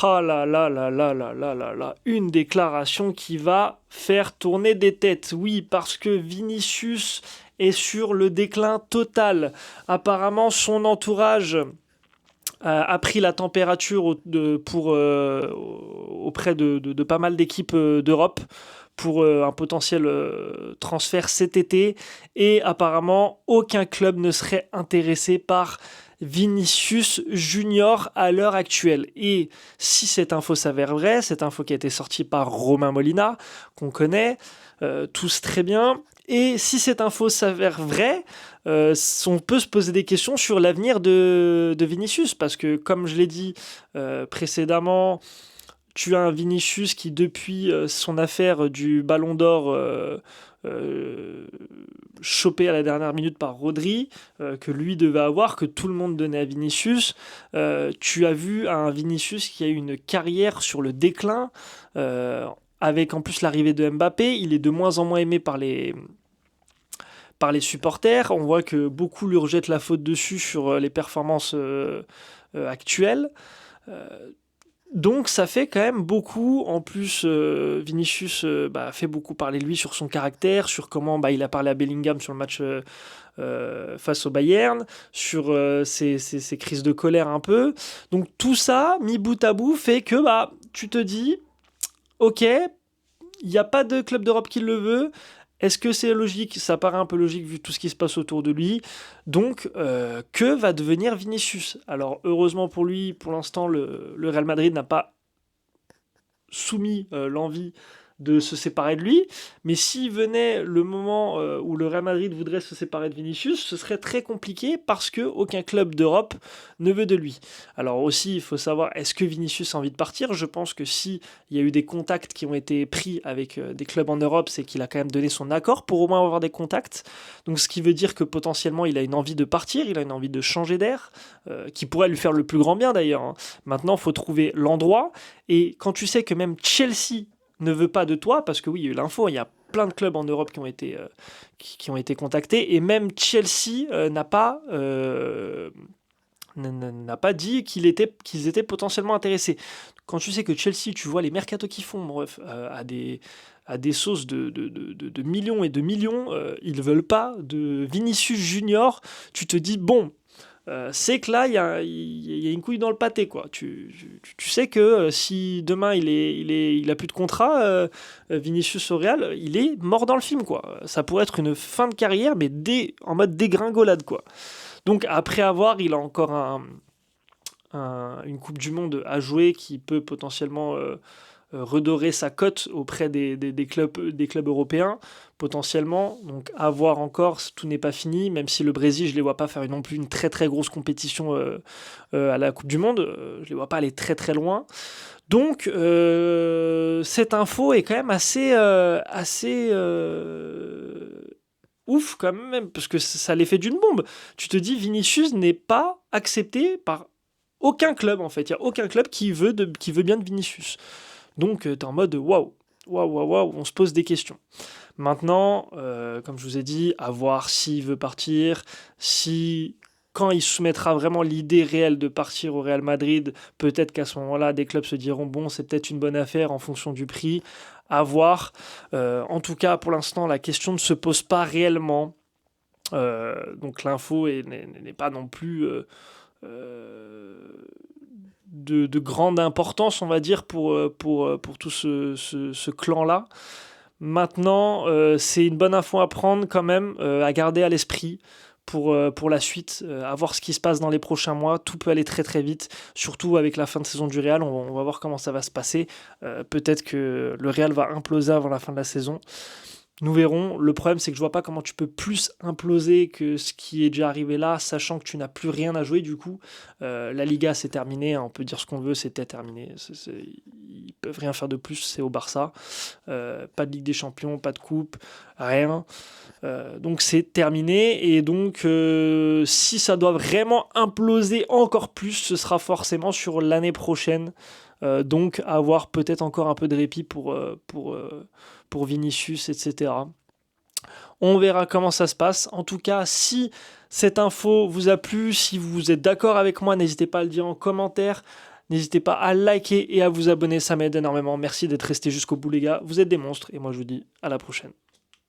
Ah là là là là là là là là, une déclaration qui va faire tourner des têtes. Oui, parce que Vinicius est sur le déclin total. Apparemment, son entourage a pris la température auprès de pas mal d'équipes d'Europe pour un potentiel transfert cet été. Et apparemment, aucun club ne serait intéressé par Vinicius Junior à l'heure actuelle. Et si cette info s'avère vraie, cette info qui a été sortie par Romain Molina, qu'on connaît tous très bien, et si cette info s'avère vraie, on peut se poser des questions sur l'avenir de Vinicius, parce que comme je l'ai dit précédemment, tu as un Vinicius qui, depuis son affaire du Ballon d'Or euh, chopé à la dernière minute par Rodri, que lui devait avoir, que tout le monde donnait à Vinicius, tu as vu un Vinicius qui a eu une carrière sur le déclin, avec en plus l'arrivée de Mbappé, il est de moins en moins aimé par les supporters. On voit que beaucoup lui rejettent la faute dessus sur les performances actuelles. Euh, donc ça fait quand même beaucoup. En plus, Vinicius fait beaucoup parler de lui sur son caractère, sur comment il a parlé à Bellingham sur le match face au Bayern, sur ses crises de colère un peu. Donc tout ça, mis bout à bout, fait que tu te dis, ok, il n'y a pas de club d'Europe qui le veut. Est-ce que c'est logique? Ça paraît un peu logique vu tout ce qui se passe autour de lui. Donc, que va devenir Vinicius? Alors, heureusement pour lui, pour l'instant, le Real Madrid n'a pas soumis l'envie de se séparer de lui. Mais s'il venait le moment où le Real Madrid voudrait se séparer de Vinicius, ce serait très compliqué parce que aucun club d'Europe ne veut de lui. Alors aussi, il faut savoir, est-ce que Vinicius a envie de partir? Je pense que si il y a eu des contacts qui ont été pris avec des clubs en Europe, c'est qu'il a quand même donné son accord pour au moins avoir des contacts. Donc ce qui veut dire que potentiellement il a une envie de partir, il a une envie de changer d'air, qui pourrait lui faire le plus grand bien d'ailleurs, hein. Maintenant, il faut trouver l'endroit. Et quand tu sais que même Chelsea ne veut pas de toi, parce que oui, il y a eu l'info, il y a plein de clubs en Europe qui ont été contactés, et même Chelsea n'a pas dit qu'ils étaient potentiellement intéressés. Quand tu sais que Chelsea, tu vois les mercatos qu'ils font, bref, à des sauces de millions et de millions, ils ne veulent pas de Vinicius Junior, tu te dis, bon, c'est que là, il y a une couille dans le pâté, quoi. Tu sais que si demain il a plus de contrat, Vinicius au Real, il est mort dans le film, quoi. Ça pourrait être une fin de carrière, mais en mode dégringolade, quoi. Donc après avoir, il a encore une Coupe du Monde à jouer qui peut potentiellement redorer sa cote auprès des clubs européens, potentiellement. Donc à voir encore, tout n'est pas fini, même si le Brésil, je ne les vois pas faire non plus une très très grosse compétition à la Coupe du Monde. Je ne les vois pas aller très très loin. Donc cette info est quand même assez ouf quand même, parce que ça l'effet d'une bombe. Tu te dis, Vinicius n'est pas accepté par aucun club en fait. Il n'y a aucun club qui veut bien de Vinicius. Donc tu es en mode waouh, waouh, waouh, waouh, on se pose des questions. Maintenant, comme je vous ai dit, à voir s'il veut partir, si quand il soumettra vraiment l'idée réelle de partir au Real Madrid, peut-être qu'à ce moment-là, des clubs se diront bon, c'est peut-être une bonne affaire en fonction du prix. À voir. En tout cas, pour l'instant, la question ne se pose pas réellement. Donc l'info n'est pas non plus euh, de grande importance, on va dire, pour tout ce clan-là. Maintenant, c'est une bonne info à prendre quand même, à garder à l'esprit pour la suite, à voir ce qui se passe dans les prochains mois. Tout peut aller très très vite, surtout avec la fin de saison du Real. On va voir comment ça va se passer. Peut-être que le Real va imploser avant la fin de la saison. Nous verrons. Le problème, c'est que je vois pas comment tu peux plus imploser que ce qui est déjà arrivé là, sachant que tu n'as plus rien à jouer du coup. La Liga, c'est terminé, hein, on peut dire ce qu'on veut, c'était terminé. Ils peuvent rien faire de plus, c'est au Barça. Pas de Ligue des Champions, pas de coupe, rien. Donc c'est terminé. Et donc, si ça doit vraiment imploser encore plus, ce sera forcément sur l'année prochaine. Donc avoir peut-être encore un peu de répit pour Vinicius, etc. On verra comment ça se passe. En tout cas, si cette info vous a plu, si vous êtes d'accord avec moi, n'hésitez pas à le dire en commentaire. N'hésitez pas à liker et à vous abonner, ça m'aide énormément. Merci d'être resté jusqu'au bout les gars, vous êtes des monstres et moi je vous dis à la prochaine.